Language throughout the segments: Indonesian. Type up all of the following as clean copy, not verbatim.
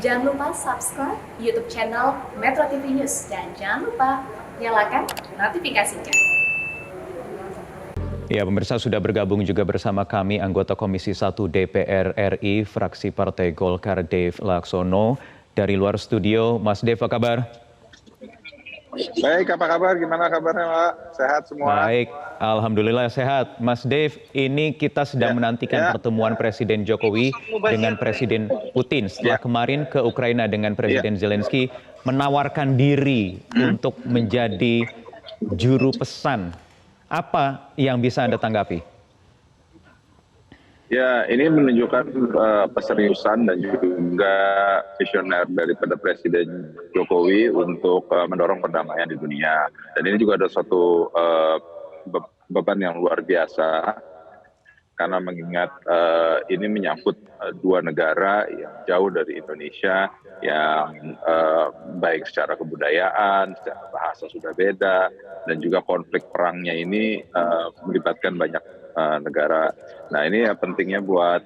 Jangan lupa subscribe YouTube channel Metro TV News dan jangan lupa nyalakan notifikasinya. Ya, pemirsa sudah bergabung juga bersama kami anggota Komisi 1 DPR RI, fraksi Partai Golkar Dave Laksono. Dari luar studio, Mas Dave, apa kabar? Baik, apa kabar? Gimana kabarnya, Pak? Sehat semua? Baik, alhamdulillah sehat. Mas Dave, ini kita sedang menantikan pertemuan Presiden Jokowi dengan Presiden Putin setelah kemarin ke Ukraina dengan Presiden Zelensky menawarkan diri untuk menjadi juru pesan. Apa yang bisa Anda tanggapi? Ya, ini menunjukkan keseriusan dan juga visioner daripada Presiden Jokowi untuk mendorong perdamaian di dunia. Dan ini juga ada suatu beban yang luar biasa karena mengingat ini menyangkut dua negara yang jauh dari Indonesia, yang baik secara kebudayaan, secara bahasa sudah beda, dan juga konflik perangnya ini melibatkan banyak negara. Nah, ini ya pentingnya buat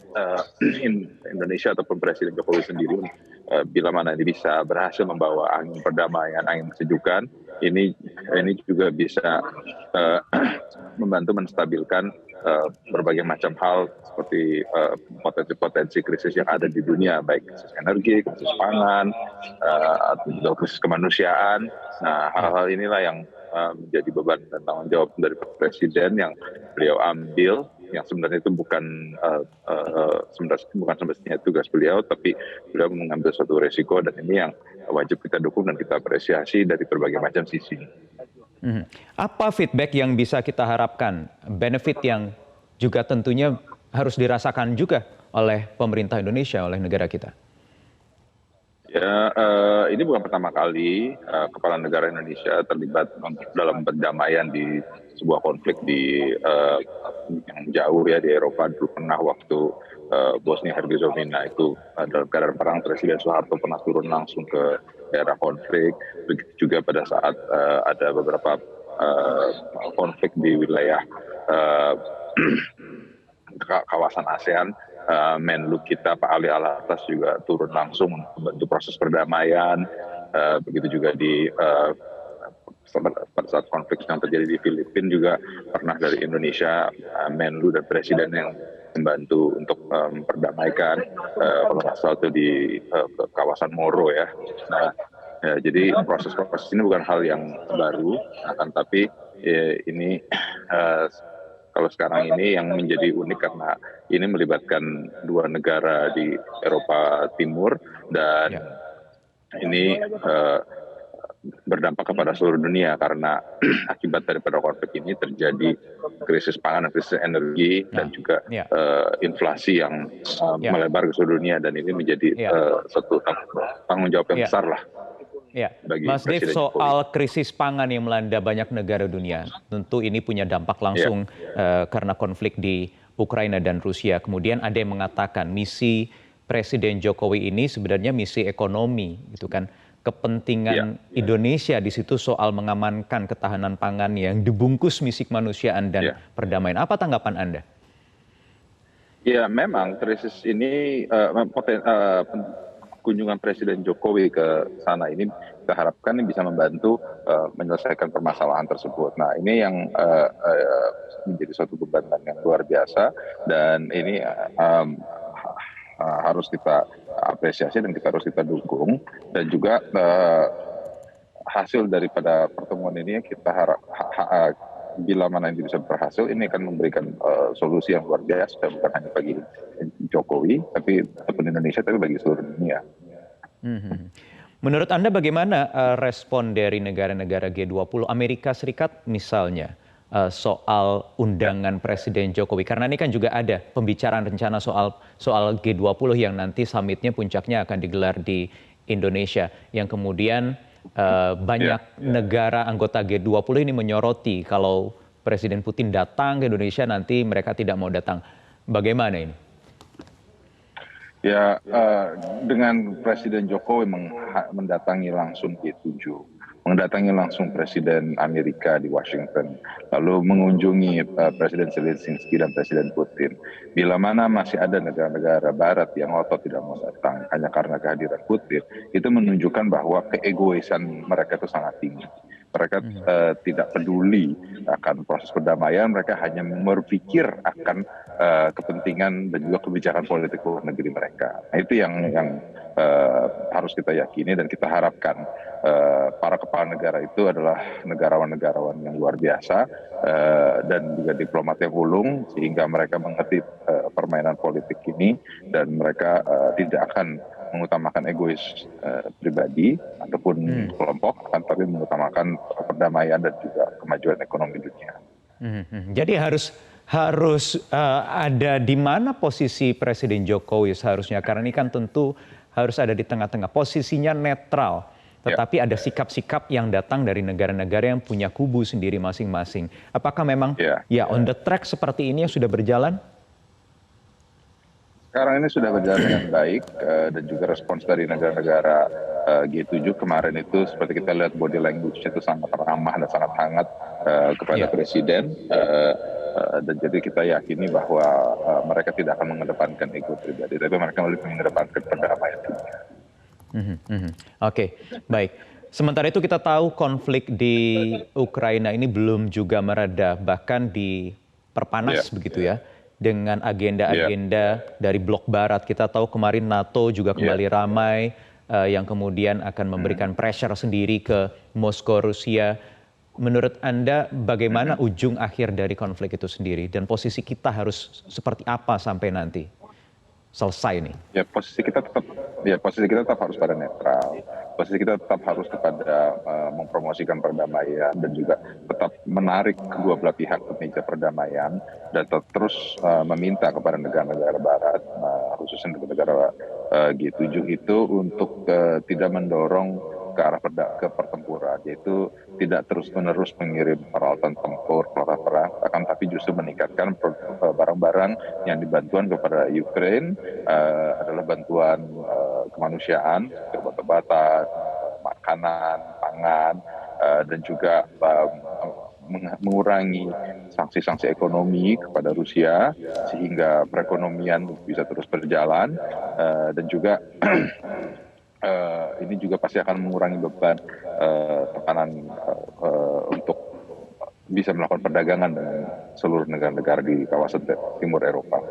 Indonesia ataupun Presiden Jokowi sendiri, bila mana ini bisa berhasil membawa angin perdamaian, angin kesejukan, ini juga bisa membantu menstabilkan berbagai macam hal seperti potensi-potensi krisis yang ada di dunia, baik krisis energi, krisis pangan, atau juga krisis kemanusiaan. Nah, hal-hal inilah yang menjadi beban dan tanggung jawab dari Presiden yang beliau ambil, yang sebenarnya itu bukan semestinya tugas beliau, tapi beliau mengambil suatu resiko, dan ini yang wajib kita dukung dan kita apresiasi dari berbagai macam sisi. Apa feedback yang bisa kita harapkan, benefit yang juga tentunya harus dirasakan juga oleh pemerintah Indonesia, oleh negara kita? Ya, ini bukan pertama kali kepala negara Indonesia terlibat dalam perdamaian di sebuah konflik di yang jauh ya, di Eropa. Dulu pernah waktu Bosnia Herzegovina itu dalam keadaan perang, Presiden Soeharto pernah turun langsung ke daerah konflik. Begitu juga pada saat ada beberapa konflik di wilayah kawasan ASEAN, Menlu kita Pak Ali Alatas juga turun langsung membantu proses perdamaian. Begitu juga di pada saat konflik yang terjadi di Filipina juga pernah dari Indonesia Menlu dan Presiden yang membantu untuk memperdamaikan, kalau nggak salah itu di kawasan Moro ya. Nah, jadi proses-proses ini bukan hal yang baru, akan tapi ini kalau sekarang ini yang menjadi unik karena ini melibatkan dua negara di Eropa Timur, dan ini berdampak kepada seluruh dunia karena akibat daripada konflik ini terjadi krisis pangan dan krisis energi dan juga inflasi yang melebar ke seluruh dunia, dan ini menjadi suatu tanggung jawab yang besar lah. Ya, Mas Dev, soal krisis pangan yang melanda banyak negara dunia, tentu ini punya dampak langsung karena konflik di Ukraina dan Rusia. Kemudian ada yang mengatakan misi Presiden Jokowi ini sebenarnya misi ekonomi, gitu kan? Kepentingan Indonesia di situ soal mengamankan ketahanan pangan yang dibungkus misi kemanusiaan dan perdamaian. Apa tanggapan Anda? Ya, memang krisis ini kunjungan Presiden Jokowi ke sana ini kita harapkan bisa membantu menyelesaikan permasalahan tersebut. Nah, ini yang menjadi suatu beban yang luar biasa, dan ini harus kita apresiasi dan harus kita dukung, dan juga hasil daripada pertemuan ini kita harap bila mana ini bisa berhasil, ini akan memberikan solusi yang luar biasa, bukan hanya bagi Jokowi, tapi Indonesia, tapi bagi seluruh dunia. Menurut Anda bagaimana respon dari negara-negara G20, Amerika Serikat misalnya, soal undangan Presiden Jokowi? Karena ini kan juga ada pembicaraan rencana soal G20 yang nanti summitnya puncaknya akan digelar di Indonesia, yang kemudian banyak negara anggota G20 ini menyoroti kalau Presiden Putin datang ke Indonesia nanti mereka tidak mau datang. Bagaimana ini? Ya, dengan Presiden Jokowi mendatangi langsung G7, mendatangi langsung Presiden Amerika di Washington, lalu mengunjungi Presiden Zelensky dan Presiden Putin. Bila mana masih ada negara-negara Barat yang ngotot tidak mau datang hanya karena kehadiran Putin, itu menunjukkan bahwa keegoisan mereka itu sangat tinggi. Mereka tidak peduli akan proses perdamaian, mereka hanya berpikir akan kepentingan dan juga kebijakan politik luar negeri mereka. Nah, itu yang harus kita yakini dan kita harapkan para kepala negara itu adalah negarawan-negarawan yang luar biasa dan juga diplomat yang ulung, sehingga mereka mengerti permainan politik ini dan mereka tidak akan mengutamakan egois pribadi ataupun kelompok, tapi mengutamakan perdamaian dan juga kemajuan ekonomi dunia. Jadi harus ada di mana posisi Presiden Jokowi seharusnya, karena ini kan tentu harus ada di tengah-tengah, posisinya netral. Tetapi ada sikap-sikap yang datang dari negara-negara yang punya kubu sendiri masing-masing. Apakah memang on the track seperti ini yang sudah berjalan? Sekarang ini sudah berjalan dengan baik dan juga respons dari negara-negara G7 kemarin itu seperti kita lihat body language itu sangat ramah dan sangat hangat kepada Presiden. Dan jadi kita yakini bahwa mereka tidak akan mengedepankan ego pribadi, tapi mereka lebih mengedepankan perdamaian dunia. Oke, baik. Sementara itu kita tahu konflik di Ukraina ini belum juga mereda, bahkan diperpanas begitu ya, dengan agenda-agenda dari blok barat. Kita tahu kemarin NATO juga kembali ramai, yang kemudian akan memberikan pressure sendiri ke Moskow, Rusia. Menurut Anda bagaimana ujung akhir dari konflik itu sendiri, dan posisi kita harus seperti apa sampai nanti selesai nih? Posisi kita tetap harus pada netral. Posisi kita tetap harus kepada mempromosikan perdamaian dan juga tetap menarik kedua belah pihak ke meja perdamaian dan terus meminta kepada negara-negara Barat, khususnya negara G7 itu untuk tidak mendorong ke arah ke pertempuran, yaitu tidak terus-menerus mengirim peralatan tempur, peralatan perang, akan tapi justru meningkatkan barang-barang yang dibantuan kepada Ukraine adalah bantuan kemanusiaan, obat-obatan, makanan, pangan, dan juga mengurangi sanksi-sanksi ekonomi kepada Rusia sehingga perekonomian bisa terus berjalan, dan juga ini juga pasti akan mengurangi beban tekanan untuk bisa melakukan perdagangan dengan seluruh negara-negara di kawasan timur Eropa.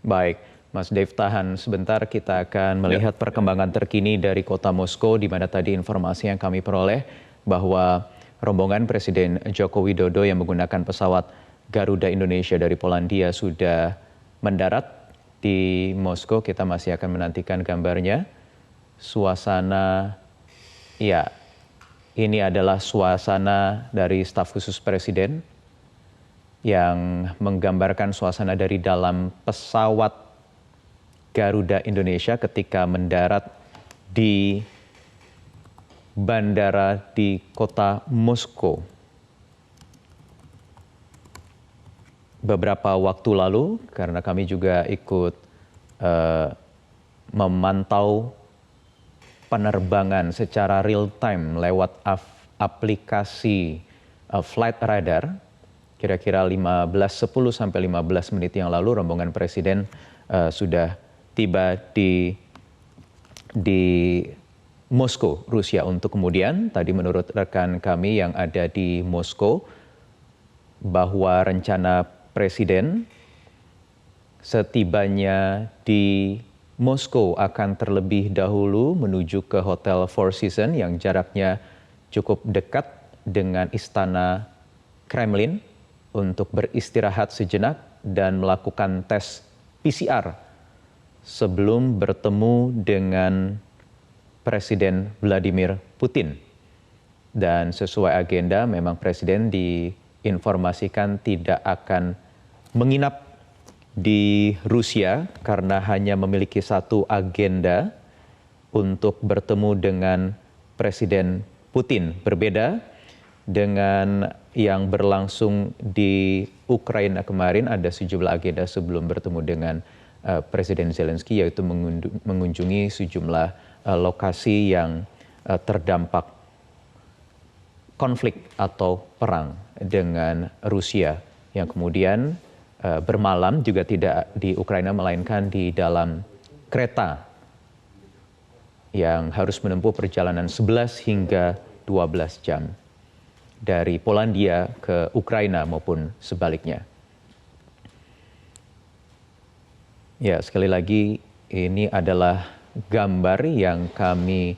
Baik, Mas Dave, tahan sebentar, kita akan melihat perkembangan terkini dari kota Moskow, di mana tadi informasi yang kami peroleh bahwa rombongan Presiden Joko Widodo yang menggunakan pesawat Garuda Indonesia dari Polandia sudah mendarat di Moskow. Kita masih akan menantikan gambarnya. Suasana, ini adalah suasana dari staf khusus Presiden yang menggambarkan suasana dari dalam pesawat Garuda Indonesia ketika mendarat di bandara di kota Moskow. Beberapa waktu lalu, karena kami juga ikut memantau penerbangan secara real time lewat aplikasi Flight Radar, kira-kira 10 sampai 15 menit yang lalu rombongan Presiden sudah tiba di Moskow, Rusia, untuk kemudian tadi menurut rekan kami yang ada di Moskow bahwa rencana Presiden setibanya di Moskow akan terlebih dahulu menuju ke Hotel Four Seasons yang jaraknya cukup dekat dengan Istana Kremlin untuk beristirahat sejenak dan melakukan tes PCR sebelum bertemu dengan Presiden Vladimir Putin. Dan sesuai agenda memang Presiden diinformasikan tidak akan menginap di Rusia karena hanya memiliki satu agenda untuk bertemu dengan Presiden Putin. Berbeda dengan yang berlangsung di Ukraina kemarin, ada sejumlah agenda sebelum bertemu dengan Presiden Zelensky, yaitu mengunjungi sejumlah lokasi yang terdampak konflik atau perang dengan Rusia yang kemudian bermalam juga tidak di Ukraina melainkan di dalam kereta yang harus menempuh perjalanan 11 hingga 12 jam dari Polandia ke Ukraina maupun sebaliknya. Ya, sekali lagi ini adalah gambar yang kami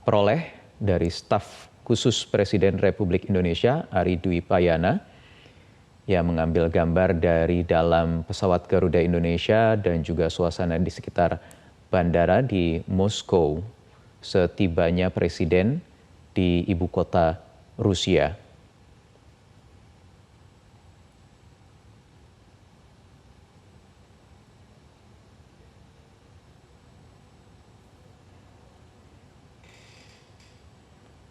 peroleh dari staf khusus Presiden Republik Indonesia Ari Dwi Payana yang mengambil gambar dari dalam pesawat Garuda Indonesia dan juga suasana di sekitar bandara di Moskow setibanya Presiden di ibu kota Rusia.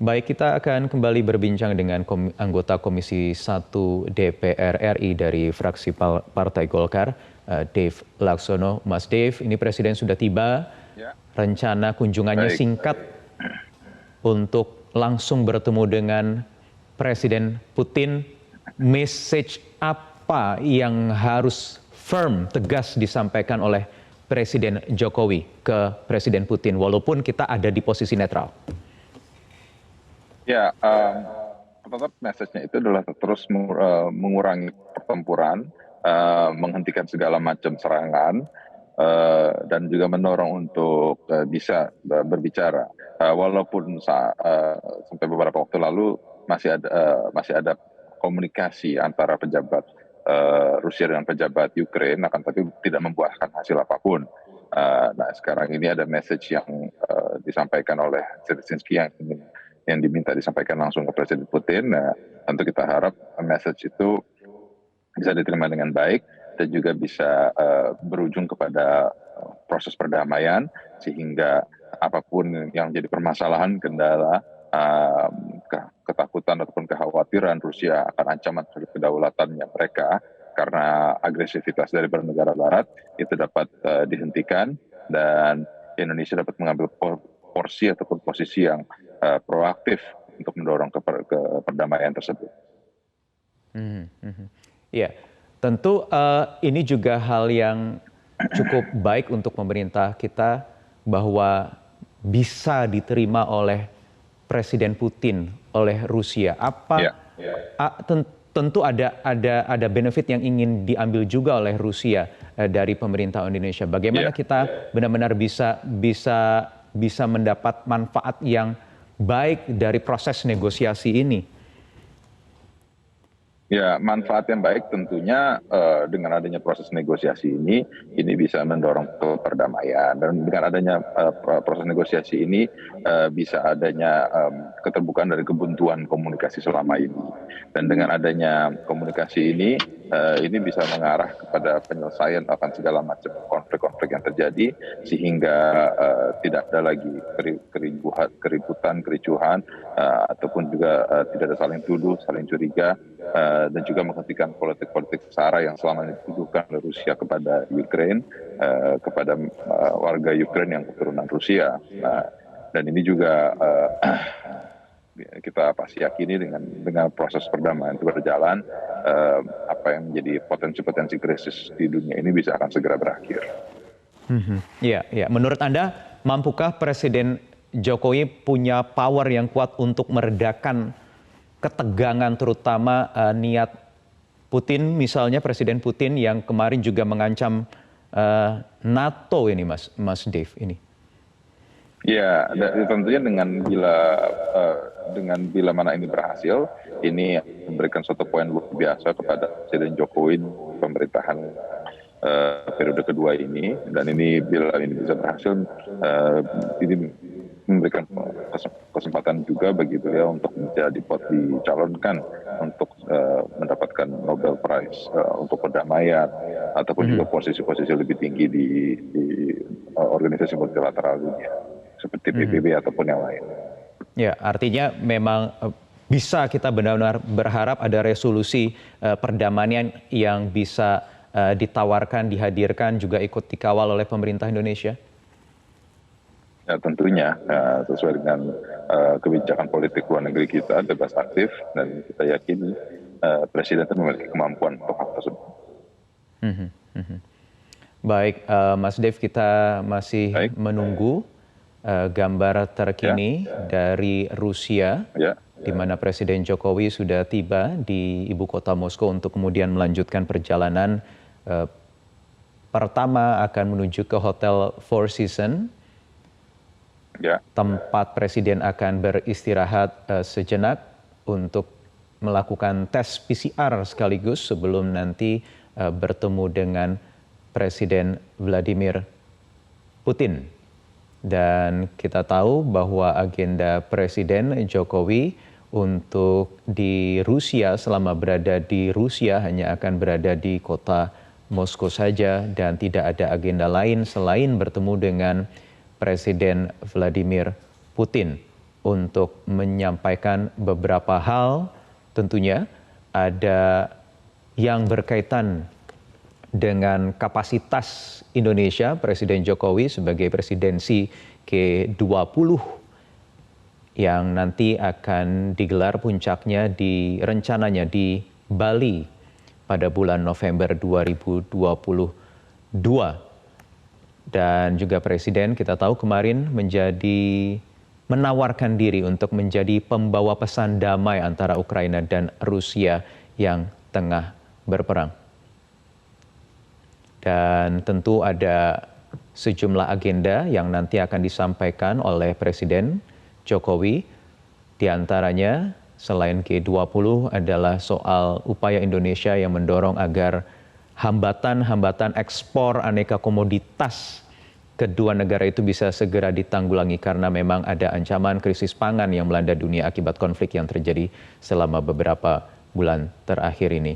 Baik, kita akan kembali berbincang dengan anggota Komisi 1 DPR RI dari fraksi Partai Golkar, Dave Laksono. Mas Dave, ini Presiden sudah tiba. Ya. Rencana kunjungannya singkat untuk langsung bertemu dengan Presiden Putin. Message apa yang harus firm, tegas disampaikan oleh Presiden Jokowi ke Presiden Putin, walaupun kita ada di posisi netral? Ya, tetap message-nya itu adalah terus mengurangi pertempuran, menghentikan segala macam serangan, dan juga mendorong untuk bisa berbicara. Walaupun sampai beberapa waktu lalu masih ada komunikasi antara pejabat Rusia dengan pejabat Ukraina, akan tapi tidak membuahkan hasil apapun. Nah, sekarang ini ada message yang disampaikan oleh Zelensky yang diminta disampaikan langsung ke Presiden Putin. Nah, tentu kita harap message itu bisa diterima dengan baik dan juga bisa berujung kepada proses perdamaian, sehingga apapun yang jadi permasalahan, kendala, ketakutan ataupun kekhawatiran Rusia akan ancaman terhadap kedaulatannya mereka karena agresivitas dari bernegara barat itu dapat dihentikan, dan Indonesia dapat mengambil porsi ataupun posisi yang proaktif untuk mendorong ke perdamaian tersebut. Ya, tentu ini juga hal yang cukup baik untuk pemerintah kita bahwa bisa diterima oleh Presiden Putin, oleh Rusia. Tentu ada benefit yang ingin diambil juga oleh Rusia dari pemerintah Indonesia. Bagaimana kita benar-benar bisa mendapat manfaat yang baik dari proses negosiasi ini? Ya, manfaat yang baik tentunya dengan adanya proses negosiasi ini bisa mendorong ke perdamaian, dan dengan adanya proses negosiasi ini bisa adanya keterbukaan dari kebuntuan komunikasi selama ini, dan dengan adanya komunikasi ini bisa mengarah kepada penyelesaian akan segala macam konflik-konflik yang terjadi, sehingga tidak ada lagi keributan, kericuhan, ataupun juga tidak ada saling tuduh, saling curiga, dan juga menghentikan politik-politik sara yang selama ini dituduhkan oleh Rusia kepada Ukraine, kepada warga Ukraine yang keturunan Rusia. Dan ini juga kita pasti yakini dengan proses perdamaian itu berjalan, apa yang menjadi potensi-potensi krisis di dunia ini bisa akan segera berakhir. Ya. Menurut Anda, mampukah Presiden Jokowi punya power yang kuat untuk meredakan ketegangan, terutama niat Putin, misalnya Presiden Putin yang kemarin juga mengancam NATO ini, Mas Dave ini? Ya, tentunya dengan bila mana ini berhasil, ini memberikan suatu poin luar biasa kepada Presiden Jokowi pemerintahan periode kedua ini, dan ini bila ini bisa berhasil, ini memberikan kesempatan juga bagi beliau untuk dicalonkan untuk mendapatkan Nobel Prize untuk perdamaian, ataupun juga posisi-posisi lebih tinggi di organisasi multilateral dunia seperti PBB ataupun yang lain. Ya, artinya memang bisa kita benar-benar berharap ada resolusi perdamaian yang bisa ditawarkan, dihadirkan, juga ikut dikawal oleh pemerintah Indonesia? Ya, tentunya sesuai dengan kebijakan politik luar negeri kita bebas aktif dan kita yakini presiden itu memiliki kemampuan untuk hal tersebut. Mhm, mhm. Baik, Mas Dev, kita masih Baik. menunggu gambar terkini dari Rusia, Ya, di mana Presiden Jokowi sudah tiba di ibu kota Moskow untuk kemudian melanjutkan perjalanan. Pertama akan menuju ke Hotel Four Seasons, ya, tempat Presiden akan beristirahat sejenak untuk melakukan tes PCR sekaligus sebelum nanti bertemu dengan Presiden Vladimir Putin. Dan kita tahu bahwa agenda Presiden Jokowi untuk di Rusia, selama berada di Rusia hanya akan berada di kota Moskow saja dan tidak ada agenda lain selain bertemu dengan Presiden Vladimir Putin untuk menyampaikan beberapa hal. Tentunya ada yang berkaitan dengan kapasitas Indonesia, Presiden Jokowi sebagai presidensi G20 yang nanti akan digelar puncaknya rencananya di Bali pada bulan November 2022. Dan juga Presiden kita tahu kemarin menawarkan diri untuk menjadi pembawa pesan damai antara Ukraina dan Rusia yang tengah berperang. Dan tentu ada sejumlah agenda yang nanti akan disampaikan oleh Presiden Jokowi. Di antaranya selain G20 adalah soal upaya Indonesia yang mendorong agar hambatan-hambatan ekspor aneka komoditas kedua negara itu bisa segera ditanggulangi karena memang ada ancaman krisis pangan yang melanda dunia akibat konflik yang terjadi selama beberapa bulan terakhir ini.